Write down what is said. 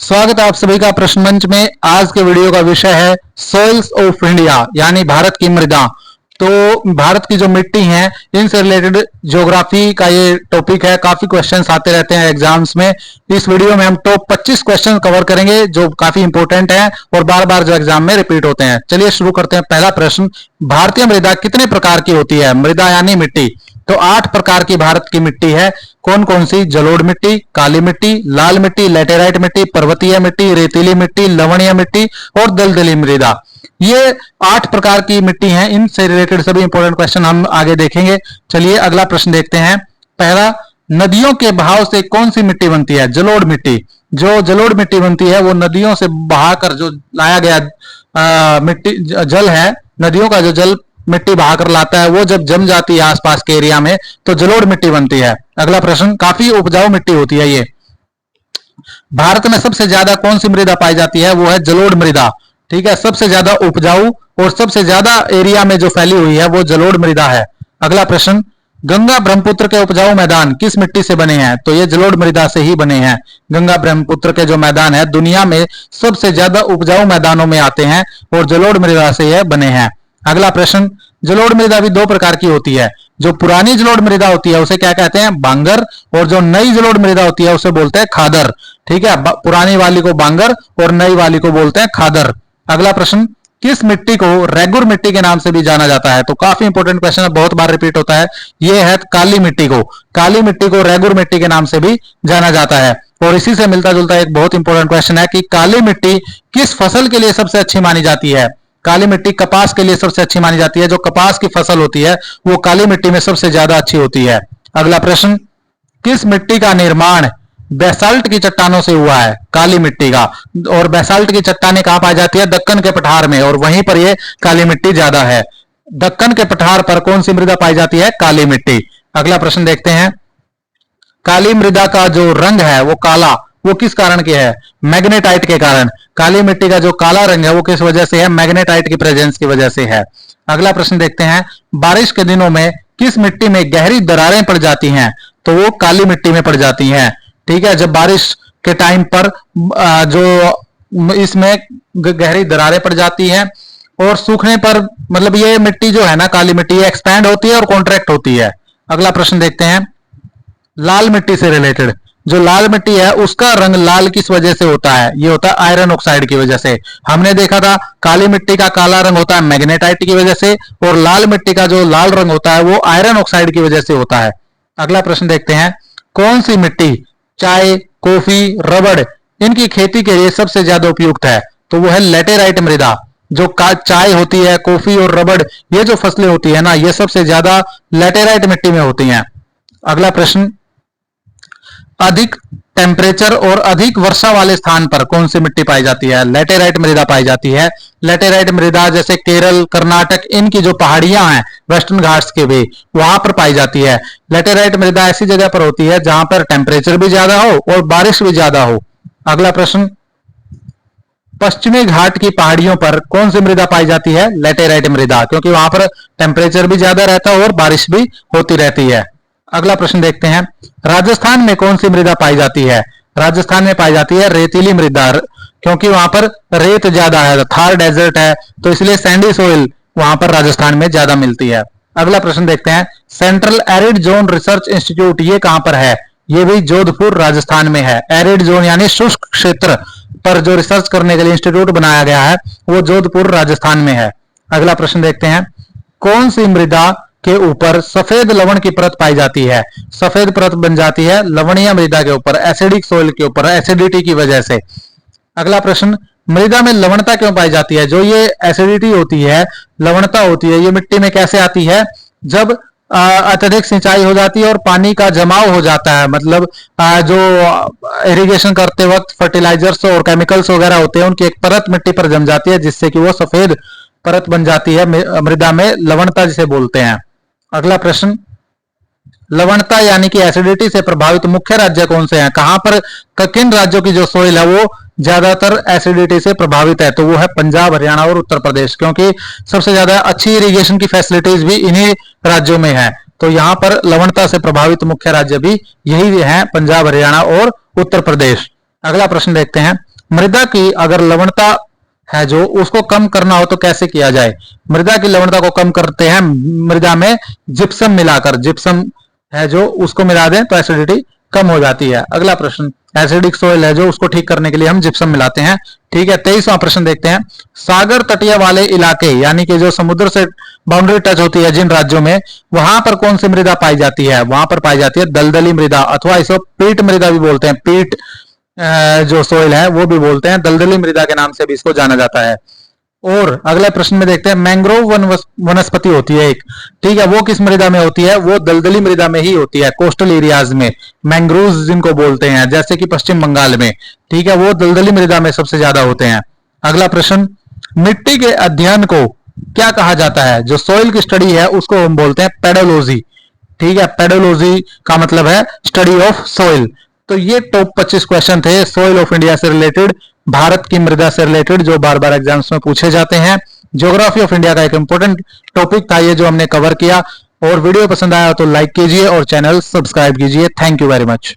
स्वागत है आप सभी का प्रश्न मंच में। आज के वीडियो का विषय है सोइल्स ऑफ इंडिया यानी भारत की मृदा। तो भारत की जो मिट्टी है इनसे रिलेटेड ज्योग्राफी का ये टॉपिक है। काफी क्वेश्चंस आते रहते हैं एग्जाम्स में। इस वीडियो में हम टॉप 25 क्वेश्चन कवर करेंगे जो काफी इंपॉर्टेंट है और बार बार जो एग्जाम में रिपीट होते हैं। चलिए शुरू करते हैं। पहला प्रश्न, भारतीय मृदा कितने प्रकार की होती है? मृदा यानी मिट्टी। तो 8 प्रकार की भारत की मिट्टी है। कौन कौन सी? जलोढ़ मिट्टी, काली मिट्टी, लाल मिट्टी, लेटेराइट मिट्टी, पर्वतीय मिट्टी, रेतीली मिट्टी, लवणीय मिट्टी और दलदली मृदा। ये 8 प्रकार की मिट्टी हैं। इनसे रिलेटेड सभी इंपॉर्टेंट क्वेश्चन हम आगे देखेंगे। चलिए अगला प्रश्न देखते हैं। पहला, नदियों के बहाव से कौन सी मिट्टी बनती है? जलोढ़ मिट्टी। जो जलोढ़ मिट्टी बनती है वो नदियों से बहाकर जो लाया गया मिट्टी जल है, नदियों का जो जल मिट्टी बहाकर लाता है वो जब जम जाती है आसपास के एरिया में तो जलोढ़ मिट्टी बनती है। अगला प्रश्न, काफी उपजाऊ मिट्टी होती है ये। भारत में सबसे ज्यादा कौन सी मृदा पाई जाती है? वो है जलोढ़ मृदा। ठीक है, सबसे ज्यादा उपजाऊ और सबसे ज्यादा एरिया में जो फैली हुई है वो जलोढ़ मृदा है। अगला प्रश्न, गंगा ब्रह्मपुत्र के उपजाऊ मैदान किस मिट्टी से बने हैं? तो ये जलोढ़ मृदा से ही बने हैं। गंगा ब्रह्मपुत्र के जो मैदान है दुनिया में सबसे ज्यादा उपजाऊ मैदानों में आते हैं और जलोढ़ मृदा से ये बने हैं। अगला प्रश्न, जलोढ़ मृदा भी 2 प्रकार की होती है। जो पुरानी जलोढ़ मृदा होती है उसे क्या कहते हैं? बांगर। और जो नई जलोढ़ मृदा होती है उसे बोलते हैं खादर। ठीक है, पुरानी वाली को बांगर और नई वाली को बोलते हैं खादर। अगला प्रश्न, किस मिट्टी को रेगुर मिट्टी के नाम से भी जाना जाता है? तो काफी इंपॉर्टेंट क्वेश्चन है, बहुत बार रिपीट होता है। यह है काली मिट्टी को। काली मिट्टी को रेगुर मिट्टी के नाम से भी जाना जाता है। और इसी से मिलता जुलता एक बहुत इंपॉर्टेंट क्वेश्चन है कि काली मिट्टी किस फसल के लिए सबसे अच्छी मानी जाती है? काली मिट्टी कपास के लिए सबसे अच्छी मानी जाती है। जो कपास की फसल होती है वो काली मिट्टी में सबसे ज्यादा अच्छी होती है। अगला प्रश्न, किस मिट्टी का निर्माण बेसाल्ट की चट्टानों से हुआ है? काली मिट्टी का। और बेसाल्ट की चट्टानें कहां पाई जाती है? दक्कन के पठार में, और वहीं पर ये काली मिट्टी ज्यादा है। दक्कन के पठार पर कौन सी मृदा पाई जाती है? काली मिट्टी। अगला प्रश्न देखते हैं। काली मृदा का जो रंग है वो काला, वो किस कारण के है? मैग्नेटाइट के कारण। काली मिट्टी का जो काला रंग है वो किस वजह से है? मैग्नेटाइट की प्रेजेंस की वजह से है। अगला प्रश्न देखते हैं। बारिश के दिनों में किस मिट्टी में गहरी दरारें पड़ जाती हैं? तो वो काली मिट्टी में पड़ जाती हैं। ठीक है, जब बारिश के टाइम पर जो इसमें गहरी दरारें पड़ जाती हैं और सूखने पर मतलब ये मिट्टी जो है ना काली मिट्टी, ये एक्सपैंड होती है और कॉन्ट्रैक्ट होती है। अगला प्रश्न देखते हैं। लाल मिट्टी से रिलेटेड, जो लाल मिट्टी है उसका रंग लाल किस वजह से होता है? ये होता है आयरन ऑक्साइड की वजह से। हमने देखा था काली मिट्टी का काला रंग होता है मैग्नेटाइट की वजह से, और लाल मिट्टी का जो लाल रंग होता है वो आयरन ऑक्साइड की वजह से होता है। अगला प्रश्न देखते हैं। कौन सी मिट्टी चाय, कॉफी, रबड़ इनकी खेती के लिए सबसे ज्यादा उपयुक्त है? तो वो है लेटेराइट मृदा। जो चाय होती है, कॉफी और रबड़, ये जो फसलें होती है ना, ये सबसे ज्यादा लेटेराइट मिट्टी में होती हैं। अगला प्रश्न, अधिक टेम्परेचर और अधिक वर्षा वाले स्थान पर कौन सी मिट्टी पाई जाती है? लेटेराइट मृदा पाई जाती है। लेटेराइट मृदा जैसे केरल, कर्नाटक, इनकी जो पहाड़ियां हैं वेस्टर्न घाट्स के भी, वहां पर पाई जाती है। लेटेराइट मृदा ऐसी जगह पर होती है जहां पर टेम्परेचर भी ज्यादा हो और बारिश भी ज्यादा हो। अगला प्रश्न, पश्चिमी घाट की पहाड़ियों पर कौन सी मृदा पाई जाती है? लेटेराइट मृदा, क्योंकि वहां पर टेम्परेचर भी ज्यादा रहता है और बारिश भी होती रहती है। अगला प्रश्न देखते हैं। राजस्थान में कौन सी मृदा पाई जाती है? राजस्थान में पाई जाती है रेतीली मृदा, क्योंकि वहां पर रेत ज्यादा है, थार डेजर्ट है, तो इसलिए सैंडी सोइल वहां पर राजस्थान में ज्यादा मिलती है। अगला प्रश्न देखते हैं। Central arid zone research institute ये कहां पर है? ये भी जोधपुर राजस्थान में है। एरिड जोन यानी शुष्क क्षेत्र पर जो रिसर्च करने के लिए इंस्टीट्यूट बनाया गया है वो जोधपुर राजस्थान में है। अगला प्रश्न देखते हैं। कौन सी मृदा के ऊपर सफेद लवण की परत पाई जाती है? सफेद परत बन जाती है लवणीय मृदा के ऊपर, एसिडिक सोइल के ऊपर, एसिडिटी की वजह से। अगला प्रश्न, मृदा में लवणता क्यों पाई जाती है? जो ये एसिडिटी होती है, लवणता होती है, ये मिट्टी में कैसे आती है? जब अत्यधिक सिंचाई हो जाती है और पानी का जमाव हो जाता है, मतलब जो इरिगेशन करते वक्त फर्टिलाइजर्स और केमिकल्स वगैरह होते हैं उनकी एक परत मिट्टी पर जम जाती है जिससे कि वो सफेद परत बन जाती है मृदा में, लवणता जिसे बोलते हैं। अगला प्रश्न, लवणता यानी कि एसिडिटी से प्रभावित मुख्य राज्य कौन से हैं? कहां पर किन राज्यों की जो सोइल है वो ज्यादातर एसिडिटी से प्रभावित है? तो वो है पंजाब, हरियाणा और उत्तर प्रदेश, क्योंकि सबसे ज्यादा अच्छी इरिगेशन की फैसिलिटीज भी इन्हीं राज्यों में है। तो यहां पर लवणता से प्रभावित मुख्य राज्य भी यही है, पंजाब, हरियाणा और उत्तर प्रदेश। अगला प्रश्न देखते हैं। मृदा की अगर लवणता है जो उसको कम करना हो तो कैसे किया जाए? मृदा की लवणता को कम करते हैं मृदा में जिप्सम मिलाकर, जिप्सम है जो उसको मिला दें तो एसिडिटी कम हो जाती है। अगला प्रश्न, एसिडिक सोइल है जो उसको ठीक करने के लिए हम जिप्सम मिलाते हैं। ठीक है, 23वां प्रश्न देखते हैं। सागर तटीय वाले इलाके यानी कि जो समुद्र से बाउंड्री टच होती है जिन राज्यों में, वहां पर कौन सी मृदा पाई जाती है? वहां पर पाई जाती है दलदली मृदा, अथवा इसको पीट मृदा भी बोलते हैं। पीट जो सोइल है वो भी बोलते हैं, दलदली मृदा के नाम से भी इसको जाना जाता है। और अगले प्रश्न में देखते हैं, मैंग्रोव वनस्पति होती है एक, ठीक है, वो किस मृदा में होती है? वो दलदली मृदा में ही होती है, कोस्टल एरियाज में, मैंग्रोव जिनको बोलते हैं, जैसे कि पश्चिम बंगाल में, ठीक है, वो दलदली मृदा में सबसे ज्यादा होते हैं। अगला प्रश्न, मिट्टी के अध्ययन को क्या कहा जाता है? जो सोइल की स्टडी है उसको हम बोलते हैं पेडोलॉजी। ठीक है, पेडोलॉजी का मतलब है स्टडी ऑफ सोइल। तो ये टॉप 25 क्वेश्चन थे सोइल ऑफ इंडिया से रिलेटेड, भारत की मृदा से रिलेटेड, जो बार बार एग्जाम्स में पूछे जाते हैं। ज्योग्राफी ऑफ इंडिया का एक इंपॉर्टेंट टॉपिक था ये जो हमने कवर किया। और वीडियो पसंद आया तो लाइक कीजिए और चैनल सब्सक्राइब कीजिए। Thank you very much.